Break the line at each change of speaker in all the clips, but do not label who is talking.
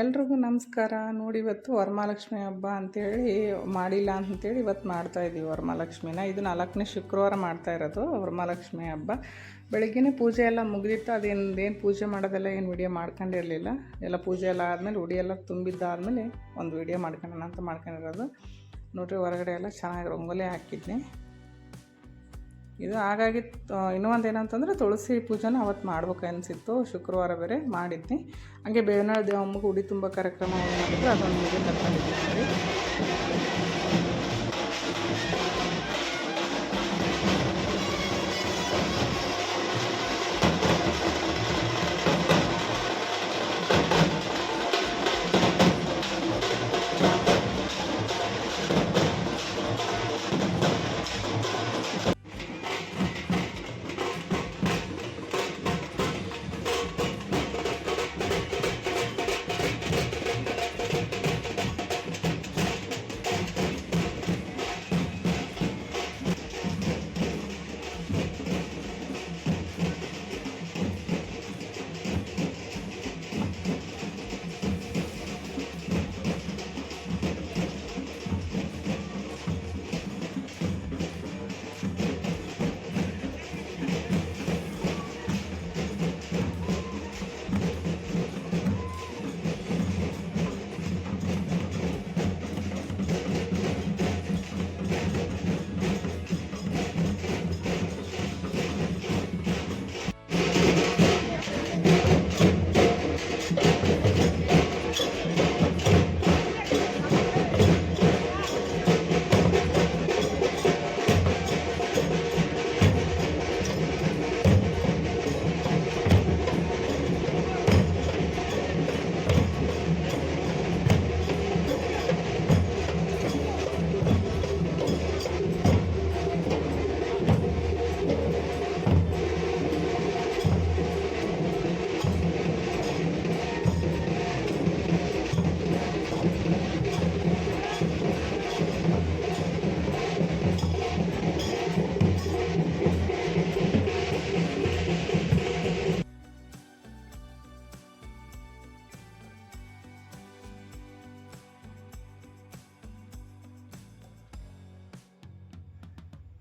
ಎಲ್ರಿಗೂ ನಮಸ್ಕಾರ. ನೋಡಿ ಇವತ್ತು ವರಮಹಾಲಕ್ಷ್ಮಿ ಹಬ್ಬ ಅಂಥೇಳಿ ಮಾಡಿಲ್ಲ ಅಂಥೇಳಿ ಇವತ್ತು ಮಾಡ್ತಾಯಿದ್ದೀವಿ ವರಮಹಾಲಕ್ಷ್ಮಿನ. ಇದು 4ನೇ ಶುಕ್ರವಾರ ಮಾಡ್ತಾ ಇರೋದು ವರಮಹಾಲಕ್ಷ್ಮಿ ಹಬ್ಬ. ಬೆಳಗ್ಗೆನೇ ಪೂಜೆ ಎಲ್ಲ ಮುಗಿದಿತ್ತು. ಅದೇನು ಪೂಜೆ ಮಾಡೋದೆಲ್ಲ ಏನು ವಿಡಿಯೋ ಮಾಡ್ಕೊಂಡಿರಲಿಲ್ಲ. ಎಲ್ಲ ಪೂಜೆ ಎಲ್ಲ ಆದಮೇಲೆ ಉಡಿ ಎಲ್ಲ ತುಂಬಿದ್ದಾದಮೇಲೆ ಒಂದು ವಿಡಿಯೋ ಮಾಡ್ಕೊಳ್ಳೋಣ ಅಂತ ಮಾಡ್ಕೊಂಡಿರೋದು. ನೋಡಿರಿ ಹೊರಗಡೆ ಎಲ್ಲ ಚೆನ್ನಾಗಿ ರಂಗೋಲಿ ಹಾಕಿದ್ನಿ. ಇದು ಹಾಗಾಗಿ ಇನ್ನೂ ಒಂದು ಏನಂತಂದರೆ ತುಳಸಿ ಪೂಜೆನ ಅವತ್ತು ಮಾಡ್ಬೇಕು ಅನಿಸಿತ್ತು. ಶುಕ್ರವಾರ ಬೇರೆ ಮಾಡಿದ್ನಿ. ಹಾಗೆ ಬೇವನಾಳ ದೇವಮ್ಮಗೆ ಉಡಿ ತುಂಬ ಕಾರ್ಯಕ್ರಮ ಮಾಡಿದ್ರು, ಅದೊಂದು ವಿಡಿಯೋ ತಗೊಂಡಿದ್ದೀನಿ.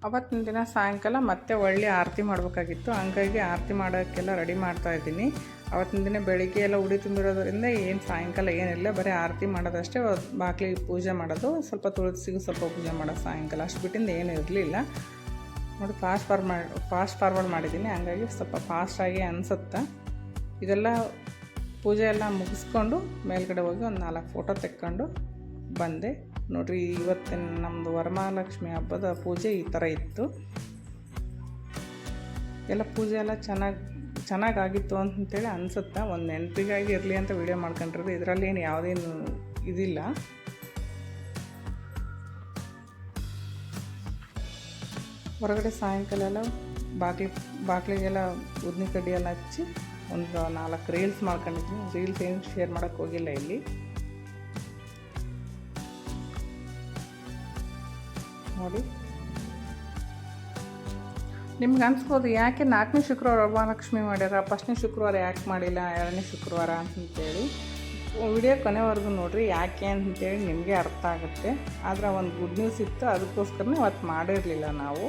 ಅವತ್ತಿನ ದಿನ ಸಾಯಂಕಾಲ ಮತ್ತೆ ಒಳ್ಳೆ ಆರತಿ ಮಾಡಬೇಕಾಗಿತ್ತು. ಹಂಗಾಗಿ ಆರತಿ ಮಾಡೋಕ್ಕೆಲ್ಲ ರೆಡಿ ಮಾಡ್ತಾಯಿದ್ದೀನಿ. ಅವತ್ತಿನ ದಿನ ಬೆಳಿಗ್ಗೆ ಎಲ್ಲ ಉಡಿ ತುಂಬಿರೋದ್ರಿಂದ ಏನು ಸಾಯಂಕಾಲ ಏನಿಲ್ಲ, ಬರೀ ಆರತಿ ಮಾಡೋದಷ್ಟೇ. ಬಾಗಿಲಿಗೆ ಪೂಜೆ ಮಾಡೋದು, ಸ್ವಲ್ಪ ತುಳಸಿಗೂ ಸ್ವಲ್ಪ ಪೂಜೆ ಮಾಡೋದು ಸಾಯಂಕಾಲ, ಅಷ್ಟು ಬಿಟ್ಟಿಂದ ಏನು ಇರಲಿಲ್ಲ. ನೋಡಿ ಫಾಸ್ಟ್ ಫಾರ್ವರ್ಡ್ ಮಾಡಿದ್ದೀನಿ, ಹಂಗಾಗಿ ಸ್ವಲ್ಪ ಫಾಸ್ಟಾಗಿ ಅನಿಸುತ್ತೆ. ಇದೆಲ್ಲ ಪೂಜೆ ಎಲ್ಲ ಮುಗಿಸ್ಕೊಂಡು ಮೇಲ್ಗಡೆ ಹೋಗಿ ಒಂದು 4 ಫೋಟೋ ತೆಕ್ಕೊಂಡು ಬಂದೆ. ನೋಡಿರಿ, ಇವತ್ತಿನ ನಮ್ಮದು ವರಮಹಾಲಕ್ಷ್ಮಿ ಹಬ್ಬದ ಪೂಜೆ ಈ ಥರ ಇತ್ತು. ಎಲ್ಲ ಪೂಜೆ ಎಲ್ಲ ಚೆನ್ನಾಗಾಗಿತ್ತು ಅಂತೇಳಿ ಅನಿಸುತ್ತೆ. ಒಂದು ನೆನಪಿಗಾಗಿ ಇರಲಿ ಅಂತ ವಿಡಿಯೋ ಮಾಡ್ಕೊಂಡಿರೋದು. ಇದರಲ್ಲಿ ಏನು ಯಾವುದೇನು ಇದಿಲ್ಲ. ಹೊರಗಡೆ ಸಾಯಂಕಾಲ ಎಲ್ಲ ಬಾಗಿಲಿಗೆಲ್ಲ ಉದ್ದಿನ ಕಡ್ಡಿ ಎಲ್ಲ ಹಚ್ಚಿ ಒಂದು 4 ರೀಲ್ಸ್ ಮಾಡ್ಕೊಂಡಿದ್ದೀನಿ. ರೀಲ್ಸ್ ಏನು ಶೇರ್ ಮಾಡೋಕ್ಕೆ ಹೋಗಿಲ್ಲ ಇಲ್ಲಿ. ನೋಡಿ, ನಿಮ್ಗೆ ಅನ್ಸ್ಬೋದು ಯಾಕೆ 4ನೇ ಶುಕ್ರವಾರ ವರಮಹಾಲಕ್ಷ್ಮಿ ಮಾಡ್ಯಾರ, 1ನೇ ಶುಕ್ರವಾರ ಯಾಕೆ ಮಾಡಿಲ್ಲ, 2ನೇ ಶುಕ್ರವಾರ ಅಂತಂತೇಳಿ. ವಿಡಿಯೋ ಕೊನೆವರೆಗೂ ನೋಡಿರಿ, ಯಾಕೆ ಅಂತಂತೇಳಿ ನಿಮಗೆ ಅರ್ಥ ಆಗುತ್ತೆ. ಆದರೆ ಒಂದು ಗುಡ್ ನ್ಯೂಸ್ ಇತ್ತು, ಅದಕ್ಕೋಸ್ಕರನೇ ಅವತ್ತು ಮಾಡಿರಲಿಲ್ಲ ನಾವು.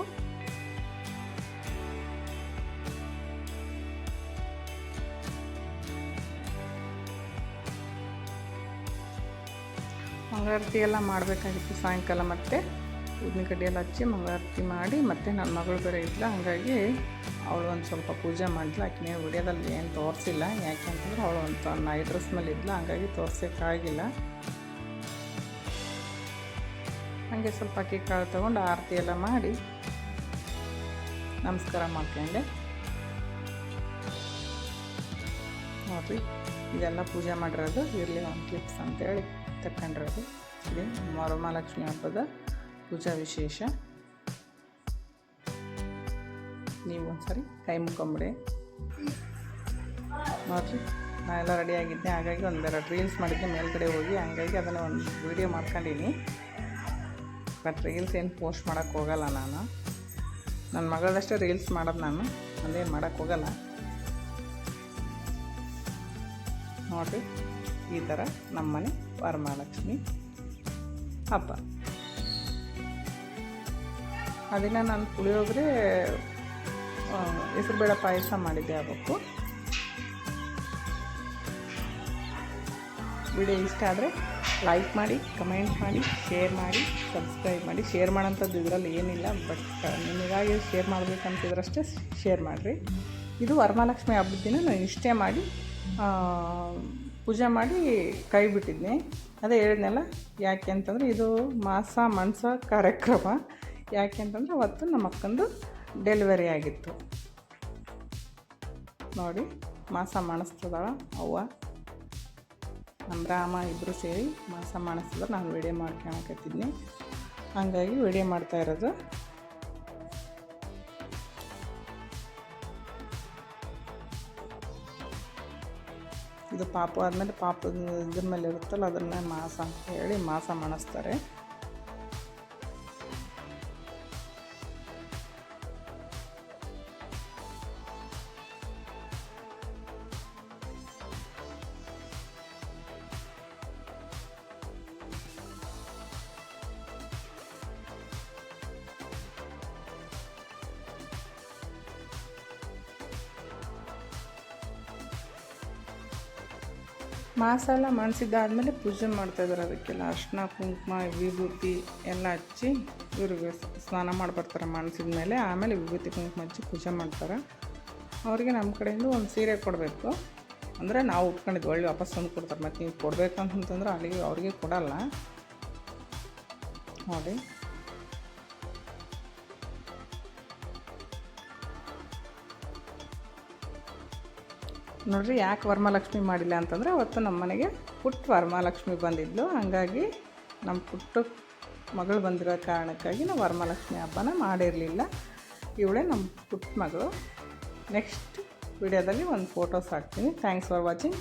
ಮಂಗಳಾರತಿ ಎಲ್ಲ ಮಾಡಬೇಕಾಗಿತ್ತು ಸಾಯಂಕಾಲ. ಮತ್ತು ಉದ್ದಿನ ಕಡ್ಡಿ ಎಲ್ಲ ಹಚ್ಚಿ ಮಂಗಳಾರತಿ ಮಾಡಿ, ಮತ್ತು ನನ್ನ ಮಗಳು ಬೇರೆ ಇದ್ಲ, ಹಾಗಾಗಿ ಅವಳು ಒಂದು ಸ್ವಲ್ಪ ಪೂಜೆ ಮಾಡಿದ್ಲು. ಆಕೆನೇ ವಿಡಿಯೋದಲ್ಲಿ ಏನು ತೋರಿಸಿಲ್ಲ, ಯಾಕೆ ಅಂತಂದ್ರೆ ಅವಳು ಒಂದು ನೈಟ್ ಡ್ರೆಸ್ ಮೇಲೆ ಇದ್ಲ, ಹಾಗಾಗಿ ತೋರ್ಸೋಕ್ಕಾಗಿಲ್ಲ. ಹಾಗೆ ಸ್ವಲ್ಪ ಅಕ್ಕಿ ಕಾಳು ತೊಗೊಂಡು ಆರತಿ ಎಲ್ಲ ಮಾಡಿ ನಮಸ್ಕಾರ ಮಾಡ್ಕೊಂಡೆ. ನೋಡಿರಿ, ಇದೆಲ್ಲ ಪೂಜೆ ಮಾಡಿರೋದು. ಇರಲಿ ಒಂದು ಕ್ಲಿಪ್ಸ್ ಅಂತೇಳಿ ತಗೊಂಡಿರೋದು. ಇದು ವರಮಹಾಲಕ್ಷ್ಮಿ ಹಬ್ಬದ ಪೂಜಾ ವಿಶೇಷ. ನೀವು ಒಂದ್ಸರಿ ಕೈ ಮುಕ್ಕೊಂಬಿಡಿ. ನೋಡಿರಿ, ನಾನೆಲ್ಲ ರೆಡಿಯಾಗಿದ್ದೆ, ಹಾಗಾಗಿ ಒಂದೆರಡು ರೀಲ್ಸ್ ಮಾಡಿದ್ದೆ ಮೇಲ್ಗಡೆ ಹೋಗಿ, ಹಾಗಾಗಿ ಅದನ್ನು ಒಂದು ವೀಡಿಯೋ ಮಾಡ್ಕೊಂಡಿನಿ. ಬಟ್ ರೀಲ್ಸ್ ಏನು ಪೋಸ್ಟ್ ಮಾಡೋಕ್ಕೆ ಹೋಗಲ್ಲ ನಾನು. ನನ್ನ ಮಗಳದಷ್ಟೇ ರೀಲ್ಸ್ ಮಾಡೋದು ನಾನು, ಅದೇನು ಮಾಡೋಕ್ಕೆ ಹೋಗಲ್ಲ. ನೋಡಿರಿ, ಈ ಥರ ನಮ್ಮನೆ ವರಮಹಾಲಕ್ಷ್ಮಿ ಹಬ್ಬ. ಅದನ್ನು ನಾನು ಪುಳಿಯೋಗರೆ ಹೆಸರುಬೇಳೆ ಪಾಯಸ ಮಾಡಿದ್ದೆ ಹಬ್ಬಕ್ಕೂ. ವಿಡಿಯೋ ಇಷ್ಟ ಆದರೆ ಲೈಕ್ ಮಾಡಿ, ಕಮೆಂಟ್ ಮಾಡಿ, ಶೇರ್ ಮಾಡಿ, ಸಬ್ಸ್ಕ್ರೈಬ್ ಮಾಡಿ. ಶೇರ್ ಮಾಡೋಂಥದ್ದು ಇದರಲ್ಲಿ ಏನಿಲ್ಲ, ಬಟ್ ನಿಮಗಾಗಿ ಶೇರ್ ಮಾಡಬೇಕಂತಿದ್ರಷ್ಟೇ ಶೇರ್ ಮಾಡಿರಿ. ಇದು ವರಮಹಾಲಕ್ಷ್ಮಿ ಹಬ್ಬದ ದಿನ ನಾನು ಇಷ್ಟೇ ಮಾಡಿ ಪೂಜೆ ಮಾಡಿ ಕೈ ಬಿಟ್ಟಿದ್ನಿ. ಅದೇ ಹೇಳಿದ್ನಲ್ಲ, ಯಾಕೆ ಅಂತಂದರೆ ಇದು ಮಾಸ ಮಣಸ ಕಾರ್ಯಕ್ರಮ. ಯಾಕೆ ಅಂತಂದರೆ ಅವತ್ತು ನಮ್ಮ ಅಕ್ಕಂದು ಡೆಲಿವರಿ ಆಗಿತ್ತು. ನೋಡಿ ಮಾಸ ಮಾಡಿಸ್ತದಾಳ ಅವ್ವ, ನಮ್ಮ ರಾಮ ಇಬ್ಬರು ಸೇರಿ ಮಾಸ ಮಾಡಿಸ್ತದ. ನಾನು ವೀಡಿಯೋ ಮಾಡ್ಕೊಳಕತ್ತಿದ್ನಿ, ಹಾಗಾಗಿ ವೀಡಿಯೋ ಮಾಡ್ತಾ ಇರೋದು. ಇದು ಪಾಪು ಆದಮೇಲೆ ಪಾಪದ ಇದ್ರ ಮೇಲೆ ಇರುತ್ತಲ್ಲ, ಅದನ್ನು ಮಾಸ ಅಂತ ಹೇಳಿ ಮಾಸ ಮಾಡಿಸ್ತಾರೆ. ಮಾಸ ಎಲ್ಲ ಮಾಡಿಸಿದ್ದಾದಮೇಲೆ ಪೂಜೆ ಮಾಡ್ತಾಯಿದ್ದಾರೆ. ಅದಕ್ಕೆಲ್ಲ ಅರ್ಶಿನ ಕುಂಕುಮ ವಿಭೂತಿ ಎಲ್ಲ ಹಚ್ಚಿ ಇವ್ರಿಗೆ ಸ್ನಾನ ಮಾಡಿ ಬರ್ತಾರೆ. ಮಾಡಿಸಿದ ಮೇಲೆ ಆಮೇಲೆ ವಿಭೂತಿ ಕುಂಕುಮ ಹಚ್ಚಿ ಪೂಜೆ ಮಾಡ್ತಾರೆ. ಅವರಿಗೆ ನಮ್ಮ ಕಡೆಯಿಂದ ಒಂದು ಸೀರೆ ಕೊಡಬೇಕು. ಅಂದರೆ ನಾವು ಉಟ್ಕೊಂಡಿದ್ದು ಒಳ್ಳೆ ವಾಪಸ್ ತಂದು ಕೊಡ್ತಾರೆ. ಮತ್ತು ನೀವು ಕೊಡಬೇಕಂತಂದ್ರೆ ಅಲ್ಲಿಗೆ ಅವ್ರಿಗೆ ಕೊಡಲ್ಲ. ನೋಡಿ ನೋಡಿರಿ, ಯಾಕೆ ವರಮಹಾಲಕ್ಷ್ಮಿ ಮಾಡಿಲ್ಲ ಅಂತಂದರೆ ಅವತ್ತು ನಮ್ಮ ಮನೆಗೆ ಪುಟ್ಟ ವರಮಹಾಲಕ್ಷ್ಮಿ ಬಂದಿದ್ಲು. ಹಾಗಾಗಿ ನಮ್ಮ ಪುಟ್ಟ ಮಗಳು ಬಂದಿರೋ ಕಾರಣಕ್ಕಾಗಿ ನಾವು ವರಮಹಾಲಕ್ಷ್ಮಿ ಹಬ್ಬನ ಮಾಡಿರಲಿಲ್ಲ. ಇವಳೇ ನಮ್ಮ ಪುಟ್ಟ ಮಗಳು. ನೆಕ್ಸ್ಟ್ ವಿಡಿಯೋದಲ್ಲಿ ಒಂದು ಫೋಟೋಸ್ ಹಾಕ್ತೀನಿ. Thanks for watching.